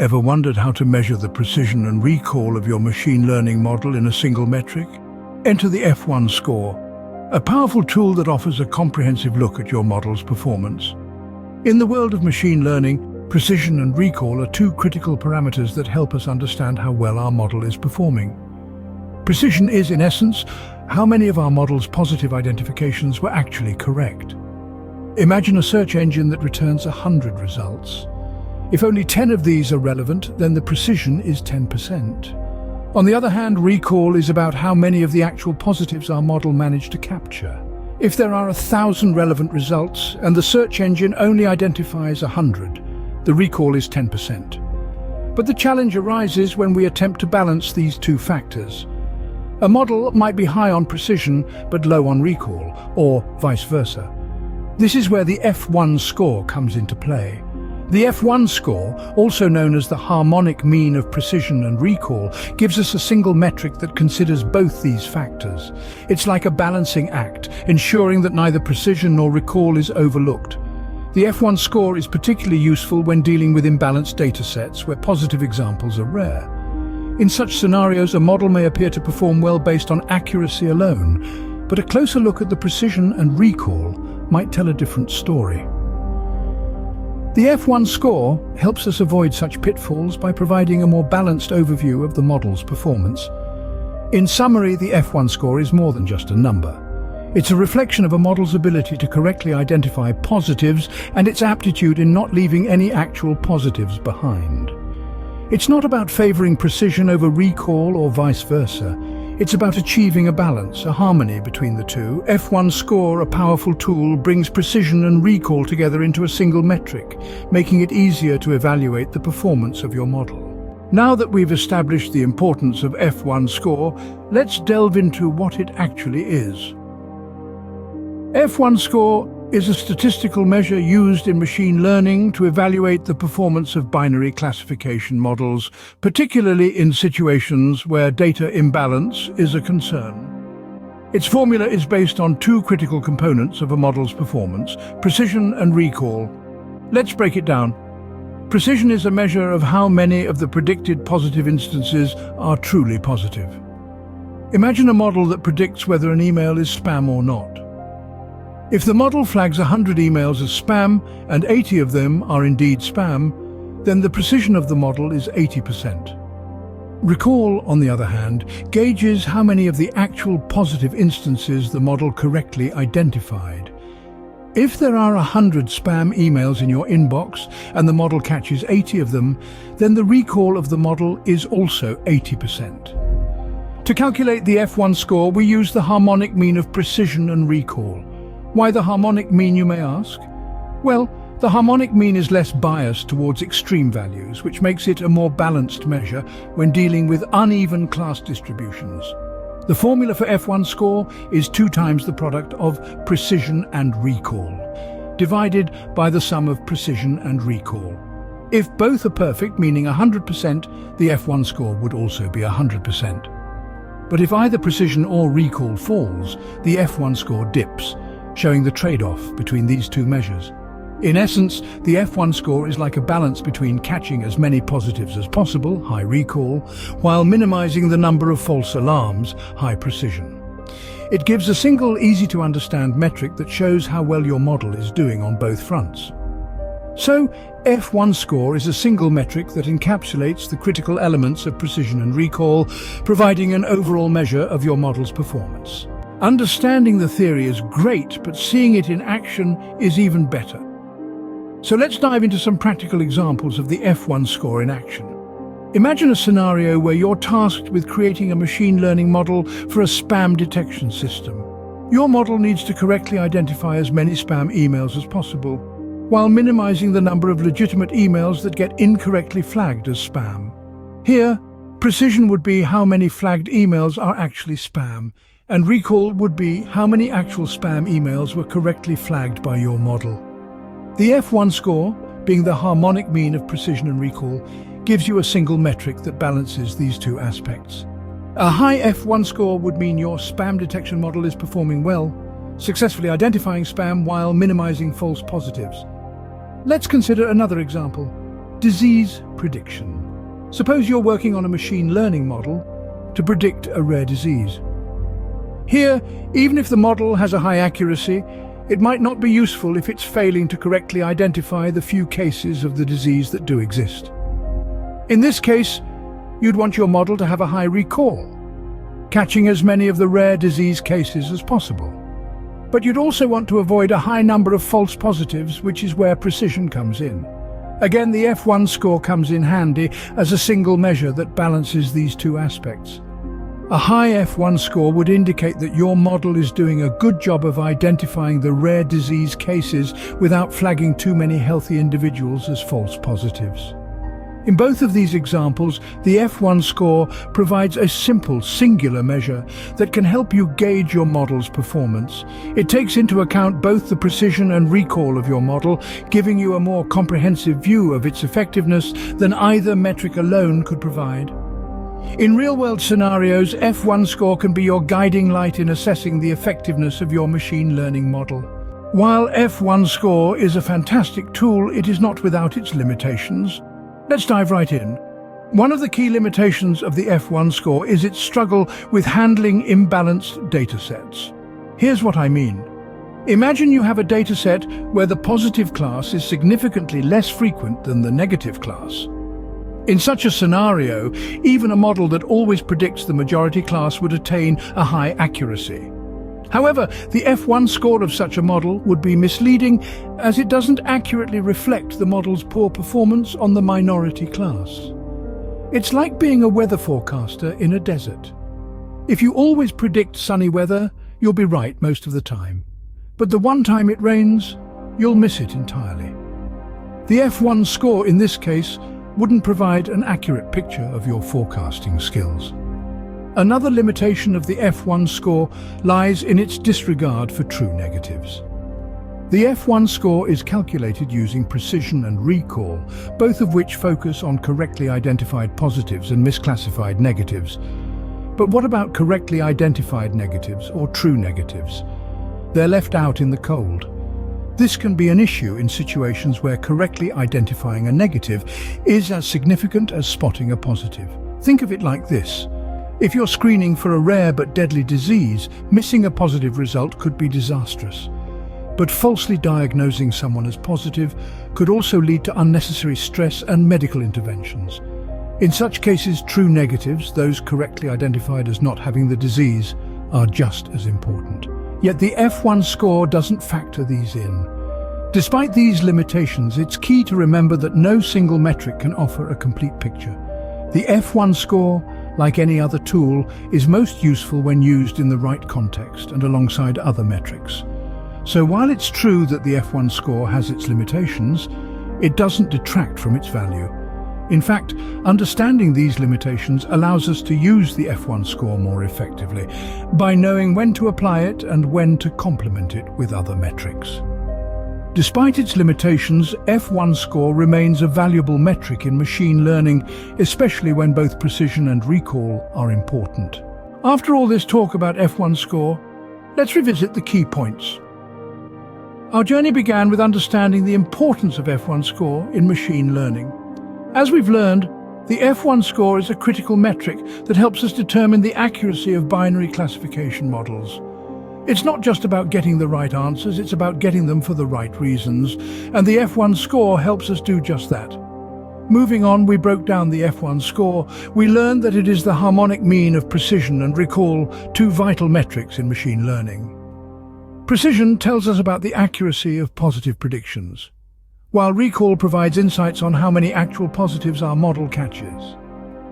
Ever wondered how to measure the precision and recall of your machine learning model in a single metric? Enter the F1 score, a powerful tool that offers a comprehensive look at your model's performance. In the world of machine learning, precision and recall are two critical parameters that help us understand how well our model is performing. Precision is, in essence, how many of our model's positive identifications were actually correct. Imagine a search engine that returns 100 results. If only 10 of these are relevant, then the precision is 10%. On the other hand, recall is about how many of the actual positives our model managed to capture. If there are 1,000 relevant results and the search engine only identifies 100, the recall is 10%. But the challenge arises when we attempt to balance these two factors. A model might be high on precision but low on recall, or vice versa. This is where the F1 score comes into play. The F1 score, also known as the harmonic mean of precision and recall, gives us a single metric that considers both these factors. It's like a balancing act, ensuring that neither precision nor recall is overlooked. The F1 score is particularly useful when dealing with imbalanced datasets where positive examples are rare. In such scenarios, a model may appear to perform well based on accuracy alone, but a closer look at the precision and recall might tell a different story. The F1 score helps us avoid such pitfalls by providing a more balanced overview of the model's performance. In summary, the F1 score is more than just a number. It's a reflection of a model's ability to correctly identify positives and its aptitude in not leaving any actual positives behind. It's not about favoring precision over recall or vice versa. It's about achieving a balance, a harmony between the two. F1 score, a powerful tool, brings precision and recall together into a single metric, making it easier to evaluate the performance of your model. Now that we've established the importance of F1 score, let's delve into what it actually is. F1 score is a statistical measure used in machine learning to evaluate the performance of binary classification models, particularly in situations where data imbalance is a concern. Its formula is based on two critical components of a model's performance: precision and recall. Let's break it down. Precision is a measure of how many of the predicted positive instances are truly positive. Imagine a model that predicts whether an email is spam or not. If the model flags 100 emails as spam and 80 of them are indeed spam, then the precision of the model is 80%. Recall, on the other hand, gauges how many of the actual positive instances the model correctly identified. If there are 100 spam emails in your inbox and the model catches 80 of them, then the recall of the model is also 80%. To calculate the F1 score, we use the harmonic mean of precision and recall. Why the harmonic mean, you may ask? Well, the harmonic mean is less biased towards extreme values, which makes it a more balanced measure when dealing with uneven class distributions. The formula for F1 score is 2 times the product of precision and recall, divided by the sum of precision and recall. If both are perfect, meaning 100%, the F1 score would also be 100%. But if either precision or recall falls, the F1 score dips, showing the trade-off between these two measures. In essence, the F1 score is like a balance between catching as many positives as possible, high recall, while minimizing the number of false alarms, high precision. It gives a single, easy-to-understand metric that shows how well your model is doing on both fronts. So, F1 score is a single metric that encapsulates the critical elements of precision and recall, providing an overall measure of your model's performance. Understanding the theory is great, but seeing it in action is even better. So let's dive into some practical examples of the F1 score in action. Imagine a scenario where you're tasked with creating a machine learning model for a spam detection system. Your model needs to correctly identify as many spam emails as possible, while minimizing the number of legitimate emails that get incorrectly flagged as spam. Here, precision would be how many flagged emails are actually spam, and recall would be how many actual spam emails were correctly flagged by your model. The F1 score, being the harmonic mean of precision and recall, gives you a single metric that balances these two aspects. A high F1 score would mean your spam detection model is performing well, successfully identifying spam while minimizing false positives. Let's consider another example. Disease prediction. Suppose you're working on a machine learning model to predict a rare disease. Here, even if the model has a high accuracy, it might not be useful if it's failing to correctly identify the few cases of the disease that do exist. In this case, you'd want your model to have a high recall, catching as many of the rare disease cases as possible. But you'd also want to avoid a high number of false positives, which is where precision comes in. Again, the F1 score comes in handy as a single measure that balances these two aspects. A high F1 score would indicate that your model is doing a good job of identifying the rare disease cases without flagging too many healthy individuals as false positives. In both of these examples, the F1 score provides a simple, singular measure that can help you gauge your model's performance. It takes into account both the precision and recall of your model, giving you a more comprehensive view of its effectiveness than either metric alone could provide. In real-world scenarios, F1 score can be your guiding light in assessing the effectiveness of your machine learning model. While F1 score is a fantastic tool, it is not without its limitations. Let's dive right in. One of the key limitations of the F1 score is its struggle with handling imbalanced datasets. Here's what I mean. Imagine you have a dataset where the positive class is significantly less frequent than the negative class. In such a scenario, even a model that always predicts the majority class would attain a high accuracy. However, the F1 score of such a model would be misleading as it doesn't accurately reflect the model's poor performance on the minority class. It's like being a weather forecaster in a desert. If you always predict sunny weather, you'll be right most of the time. But the one time it rains, you'll miss it entirely. The F1 score in this case wouldn't provide an accurate picture of your forecasting skills. Another limitation of the F1 score lies in its disregard for true negatives. The F1 score is calculated using precision and recall, both of which focus on correctly identified positives and misclassified negatives. But what about correctly identified negatives or true negatives? They're left out in the cold. This can be an issue in situations where correctly identifying a negative is as significant as spotting a positive. Think of it like this. If you're screening for a rare but deadly disease, missing a positive result could be disastrous. But falsely diagnosing someone as positive could also lead to unnecessary stress and medical interventions. In such cases, true negatives, those correctly identified as not having the disease, are just as important. Yet the F1 score doesn't factor these in. Despite these limitations, it's key to remember that no single metric can offer a complete picture. The F1 score, like any other tool, is most useful when used in the right context and alongside other metrics. So while it's true that the F1 score has its limitations, it doesn't detract from its value. In fact, understanding these limitations allows us to use the F1 score more effectively by knowing when to apply it and when to complement it with other metrics. Despite its limitations, F1 score remains a valuable metric in machine learning, especially when both precision and recall are important. After all this talk about F1 score, let's revisit the key points. Our journey began with understanding the importance of F1 score in machine learning. As we've learned, the F1 score is a critical metric that helps us determine the accuracy of binary classification models. It's not just about getting the right answers, it's about getting them for the right reasons, and the F1 score helps us do just that. Moving on, we broke down the F1 score. We learned that it is the harmonic mean of precision and recall, two vital metrics in machine learning. Precision tells us about the accuracy of positive predictions, while recall provides insights on how many actual positives our model catches.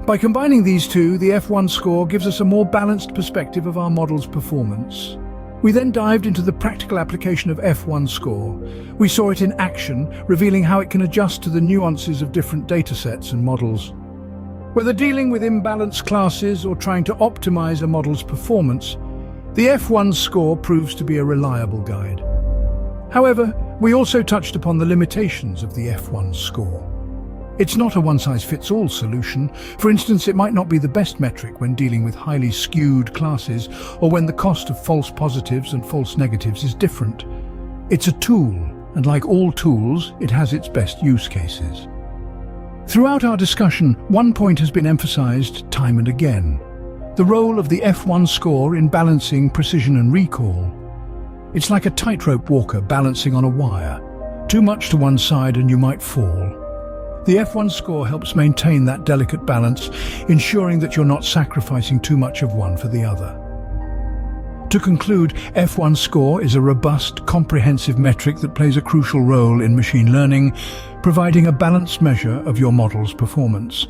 By combining these two, the F1 score gives us a more balanced perspective of our model's performance. We then dived into the practical application of F1 score. We saw it in action, revealing how it can adjust to the nuances of different datasets and models. Whether dealing with imbalanced classes or trying to optimize a model's performance, the F1 score proves to be a reliable guide. However, we also touched upon the limitations of the F1 score. It's not a one-size-fits-all solution. For instance, it might not be the best metric when dealing with highly skewed classes or when the cost of false positives and false negatives is different. It's a tool, and like all tools, it has its best use cases. Throughout our discussion, one point has been emphasized time and again: the role of the F1 score in balancing precision and recall. It's like a tightrope walker balancing on a wire. Too much to one side and you might fall. The F1 score helps maintain that delicate balance, ensuring that you're not sacrificing too much of one for the other. To conclude, F1 score is a robust, comprehensive metric that plays a crucial role in machine learning, providing a balanced measure of your model's performance.